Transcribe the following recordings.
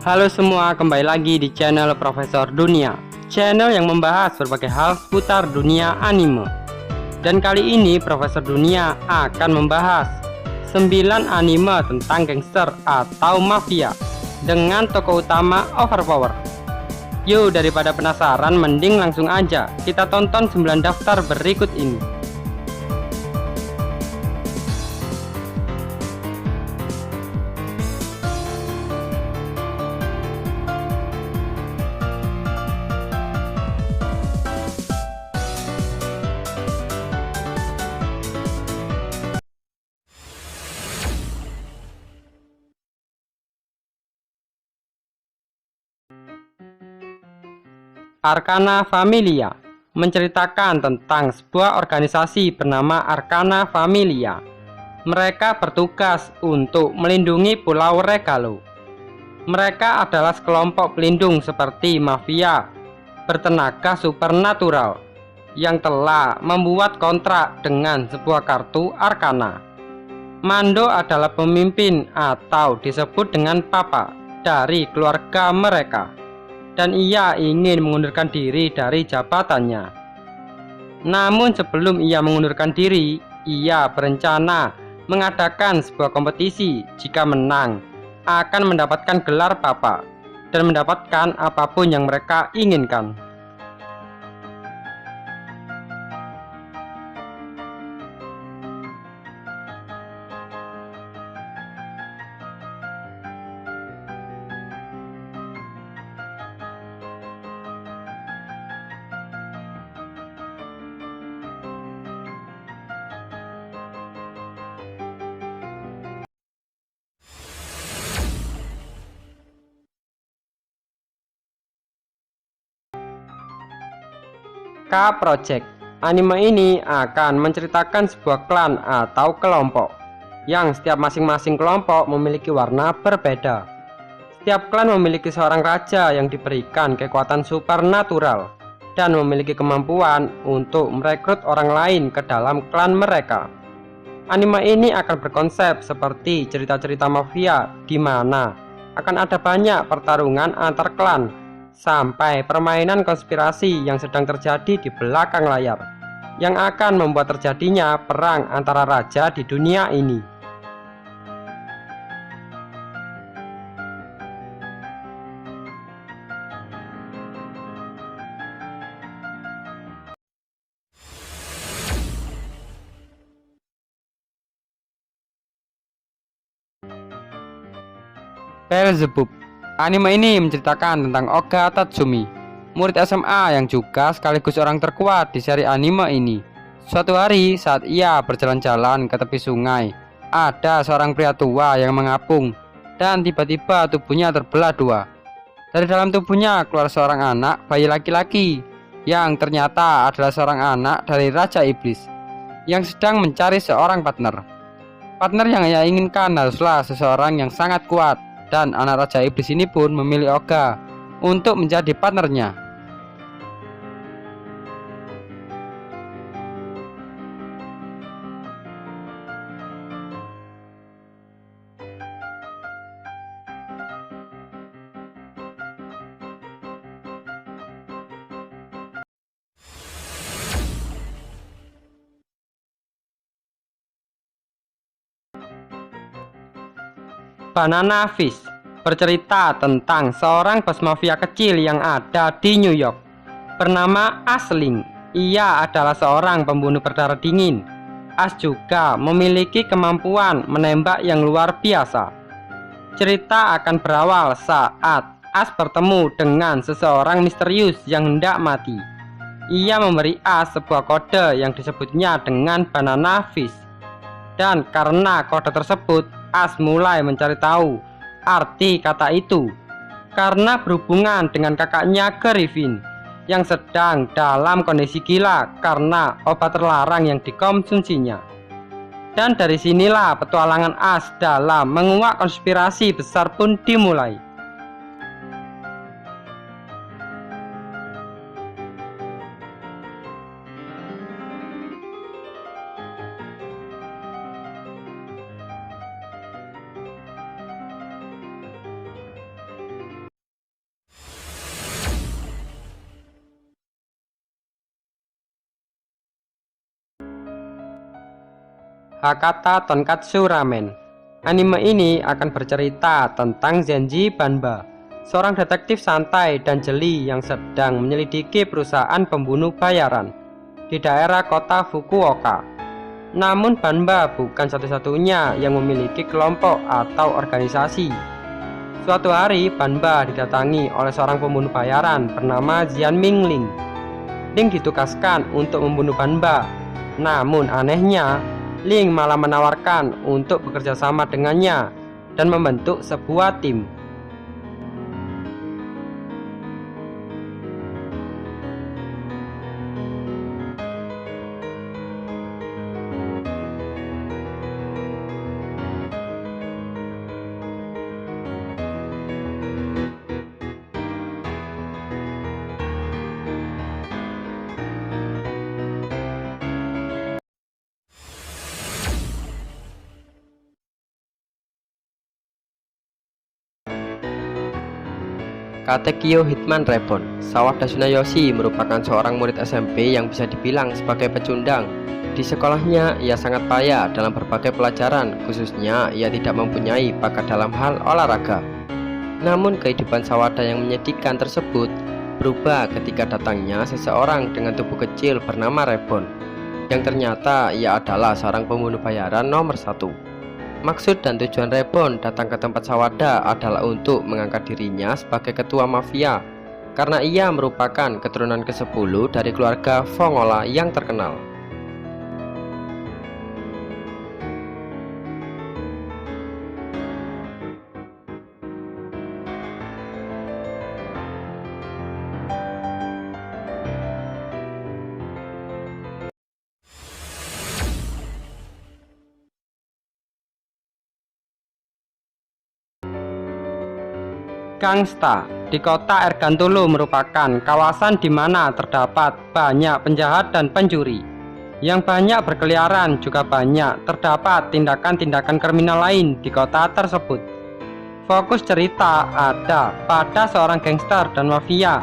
Halo semua, kembali lagi di channel Profesor Dunia, channel yang membahas berbagai hal seputar dunia anime. Dan kali ini Profesor Dunia akan membahas 9 anime tentang gangster atau mafia dengan tokoh utama overpower. Yuk, daripada penasaran, mending langsung aja kita tonton 9 daftar berikut ini. Arcana Familia menceritakan tentang sebuah organisasi bernama Arcana Familia. Mereka bertugas untuk melindungi Pulau Regalo. Mereka adalah sekelompok pelindung seperti mafia bertenaga supernatural yang telah membuat kontrak dengan sebuah kartu Arcana. Mando adalah pemimpin atau disebut dengan papa dari keluarga mereka, dan ia ingin mengundurkan diri dari jabatannya. Namun sebelum ia mengundurkan diri, ia berencana mengadakan sebuah kompetisi. Jika menang, akan mendapatkan gelar papa dan mendapatkan apapun yang mereka inginkan. K-Project. Anime ini akan menceritakan sebuah klan atau kelompok yang setiap masing-masing kelompok memiliki warna berbeda. Setiap klan memiliki seorang raja yang diberikan kekuatan supernatural dan memiliki kemampuan untuk merekrut orang lain ke dalam klan mereka. Anime ini akan berkonsep seperti cerita-cerita mafia, di mana akan ada banyak pertarungan antar klan sampai permainan konspirasi yang sedang terjadi di belakang layar, yang akan membuat terjadinya perang antara raja di dunia ini. Beelzebub. Anime ini menceritakan tentang Oga Tatsumi, murid SMA yang juga sekaligus orang terkuat di seri anime ini. Suatu hari saat ia berjalan-jalan ke tepi sungai, ada seorang pria tua yang mengapung dan tiba-tiba tubuhnya terbelah dua. Dari dalam tubuhnya keluar seorang anak bayi laki-laki yang ternyata adalah seorang anak dari Raja Iblis yang sedang mencari seorang partner. Partner yang ia inginkan haruslah seseorang yang sangat kuat. Dan anak Raja Iblis ini pun memilih Oga untuk menjadi partnernya. Banana Fish bercerita tentang seorang bos mafia kecil yang ada di New York bernama Asling. Ia adalah seorang pembunuh berdarah dingin. As juga memiliki kemampuan menembak yang luar biasa. Cerita akan berawal saat As bertemu dengan seseorang misterius yang hendak mati. Ia memberi As sebuah kode yang disebutnya dengan Banana Fish. Dan karena kode tersebut, As mulai mencari tahu arti kata itu karena berhubungan dengan kakaknya Griffin yang sedang dalam kondisi gila karena obat terlarang yang dikonsumsinya. Dan dari sinilah petualangan As dalam menguak konspirasi besar pun dimulai. Hakata Tonkatsu Ramen. Anime ini akan bercerita tentang Zenji Banba, seorang detektif santai dan jeli yang sedang menyelidiki perusahaan pembunuh bayaran di daerah kota Fukuoka. Namun Banba bukan satu-satunya yang memiliki kelompok atau organisasi. Suatu hari Banba didatangi oleh seorang pembunuh bayaran bernama Jian Mingling. Ling ditugaskan untuk membunuh Banba. Namun anehnya, Ling malah menawarkan untuk bekerja sama dengannya dan membentuk sebuah tim. Katekyo Hitman Reborn. Sawada Tsunayoshi merupakan seorang murid SMP yang bisa dibilang sebagai pecundang. Di sekolahnya, ia sangat payah dalam berbagai pelajaran, khususnya ia tidak mempunyai bakat dalam hal olahraga. Namun kehidupan Sawada yang menyedihkan tersebut berubah ketika datangnya seseorang dengan tubuh kecil bernama Reborn, yang ternyata ia adalah seorang pembunuh bayaran nomor 1. Maksud dan tujuan Reborn datang ke tempat Sawada adalah untuk mengangkat dirinya sebagai ketua mafia, karena ia merupakan keturunan ke-10 dari keluarga Fongola yang terkenal. Gangsta di kota Ergantulu merupakan kawasan di mana terdapat banyak penjahat dan pencuri yang banyak berkeliaran. Juga banyak terdapat tindakan-tindakan kriminal lain di kota tersebut. Fokus cerita ada pada seorang gangster dan mafia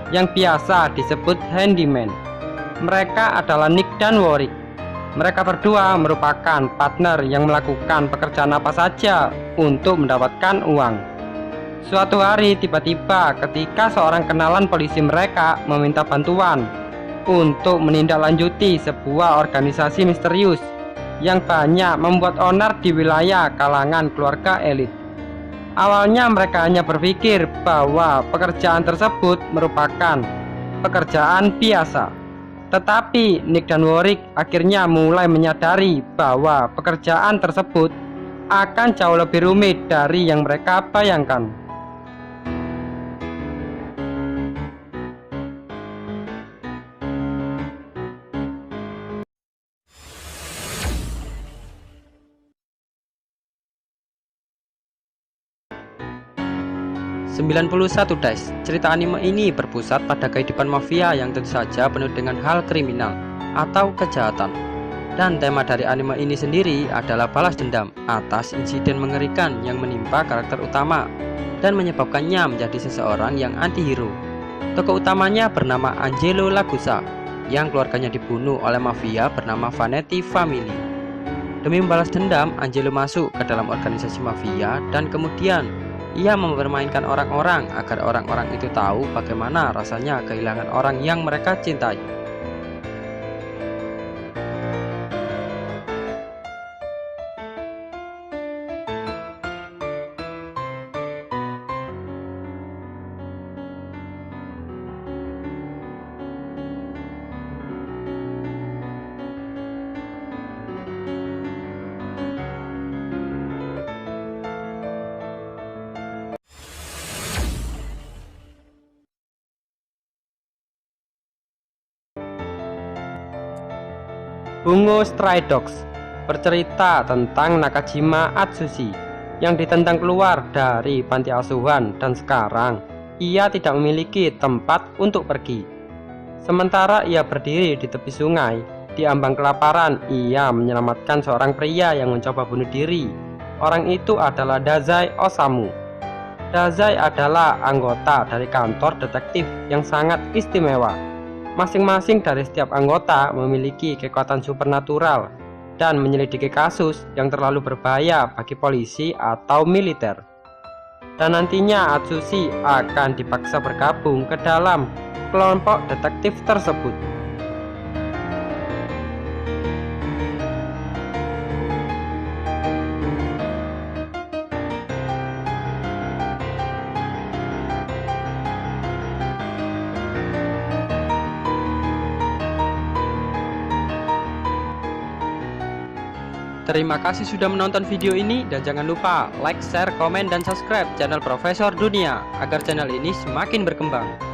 yang biasa disebut handyman. Mereka adalah Nick dan Warwick. Mereka berdua merupakan partner yang melakukan pekerjaan apa saja untuk mendapatkan uang. Suatu hari tiba-tiba ketika seorang kenalan polisi mereka meminta bantuan untuk menindaklanjuti sebuah organisasi misterius yang banyak membuat onar di wilayah kalangan keluarga elit. Awalnya mereka hanya berpikir bahwa pekerjaan tersebut merupakan pekerjaan biasa. Tetapi Nick dan Warwick akhirnya mulai menyadari bahwa pekerjaan tersebut akan jauh lebih rumit dari yang mereka bayangkan. Dash. Cerita anime ini berpusat pada kehidupan mafia yang tentu saja penuh dengan hal kriminal atau kejahatan. Dan tema dari anime ini sendiri adalah balas dendam atas insiden mengerikan yang menimpa karakter utama dan menyebabkannya menjadi seseorang yang anti-hero. Tokoh utamanya bernama Angelo Lagusa yang keluarganya dibunuh oleh mafia bernama Vanetti Family. Demi membalas dendam, Angelo masuk ke dalam organisasi mafia dan kemudian ia mempermainkan orang-orang agar orang-orang itu tahu bagaimana rasanya kehilangan orang yang mereka cintai. Bungo Stray Dogs bercerita tentang Nakajima Atsushi yang ditentang keluar dari panti asuhan dan sekarang ia tidak memiliki tempat untuk pergi. Sementara ia berdiri di tepi sungai, di ambang kelaparan, ia menyelamatkan seorang pria yang mencoba bunuh diri. Orang itu adalah Dazai Osamu. Dazai adalah anggota dari kantor detektif yang sangat istimewa. Masing-masing dari setiap anggota memiliki kekuatan supernatural dan menyelidiki kasus yang terlalu berbahaya bagi polisi atau militer. Dan nantinya Atsushi akan dipaksa bergabung ke dalam kelompok detektif tersebut. Terima kasih sudah menonton video ini dan jangan lupa like, share, komen, dan subscribe channel Profesor Dunia agar channel ini semakin berkembang.